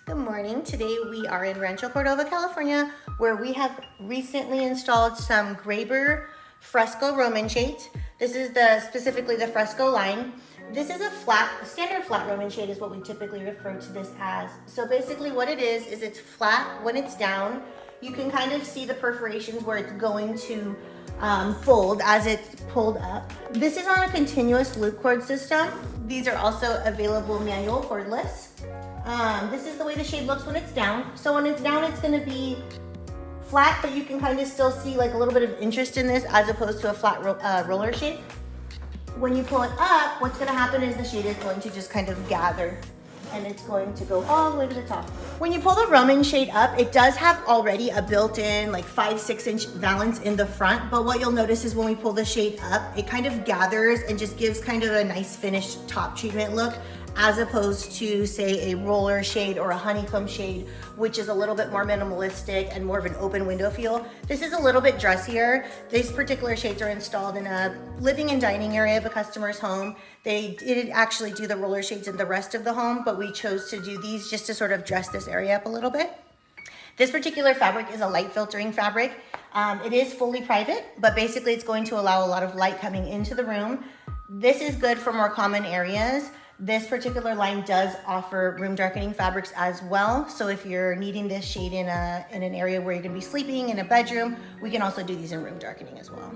Good morning. Today we are in Rancho Cordova, California, where we have recently installed some Graber Fresco Roman shades. This is specifically the Fresco line. This is a standard flat Roman shade is what we typically refer to this as. So basically what it is it's flat when it's down. You can kind of see the perforations where it's going to fold as it's pulled up. This is on a continuous loop cord system. These are also available manual cordless. This is the way the shade looks when it's down. So when it's down, it's gonna be flat, but you can kind of still see like a little bit of interest in this as opposed to a flat roller shade. When you pull it up, what's gonna happen is the shade is going to just kind of gather and it's going to go all the way to the top. When you pull the Roman shade up, it does have already a built-in like 5-6 inch valance in the front, but what you'll notice is when we pull the shade up, it kind of gathers and just gives kind of a nice finished top treatment look, as opposed to say a roller shade or a honeycomb shade, which is a little bit more minimalistic and more of an open window feel. This is a little bit dressier. These particular shades are installed in a living and dining area of a customer's home. They did actually do the roller shades in the rest of the home, but we chose to do these just to sort of dress this area up a little bit. This particular fabric is a light filtering fabric. It is fully private, but basically it's going to allow a lot of light coming into the room. This is good for more common areas. This particular line does offer room darkening fabrics as well. So if you're needing this shade in an area where you're gonna be sleeping in a bedroom, we can also do these in room darkening as well.